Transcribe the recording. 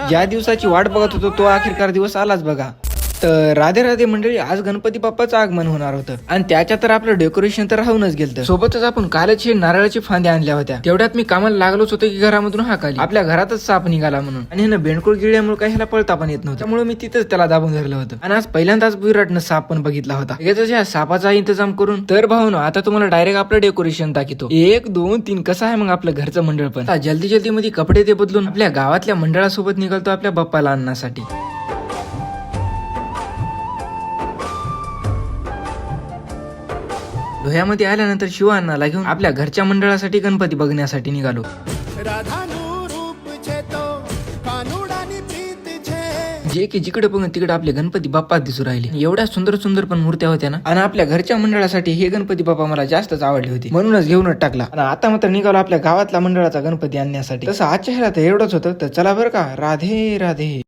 ज्या दिवसाची वाट बघत होतो तो अखेरकार दिवस आलाच बघा. तर राधे राधे मंडळी, आज गणपती बाप्पाचं आगमन होणार होतं आणि त्याच्या तर आपलं डेकोरेशन तर राहूनच गेलं. सोबतच आपण कालच हे नारळाची फांद्या आणल्या होत्या. तेवढ्यात मी कामाला लागलोच होतो की घरामधून हाक आली, आपल्या घरातच साप निघाला म्हणून. आणि ह्यानं बेंडकुळ गिळल्यामुळे काही ह्याला पळता पण येत नव्हतं, त्यामुळे मी तिथंच त्याला दाबून धरलं होतं. आणि आज पहिल्यांदाच विराटनं साप पण बघितला होता. ह्या सापाचा इंतजाम करून तर भाऊनो आता तुम्हाला डायरेक्ट आपलं डेकोरेशन दाखवतो. 1 2 3 कसं आहे मग आपलं घरचं मंडळ पण. जल्दी जल्दी मध्ये कपडे ते बदलून आपल्या गावातल्या मंडळासोबत निघालतो आपल्या बाप्पाला आणण्यासाठी. धुळ्यामध्ये आल्यानंतर शिवांनाला घेऊन आपल्या घरच्या मंडळासाठी गणपती बघण्यासाठी निघालो. जे की जिकडे बघून तिकडे आपले गणपती बाप्पा दिसू राहिले. एवढ्या सुंदर सुंदर पण मूर्त्या होत्या ना. आणि आपल्या घरच्या मंडळासाठी हे गणपती बाप्पा मला जास्तच आवडली होती, म्हणूनच घेऊनच टाकला. आणि आता मात्र निघालो आपल्या गावातला मंडळाचा गणपती आणण्यासाठी. तसं आजच्या ह्याला तर एवढंच होतं. तर चला बरं का, राधे राधे.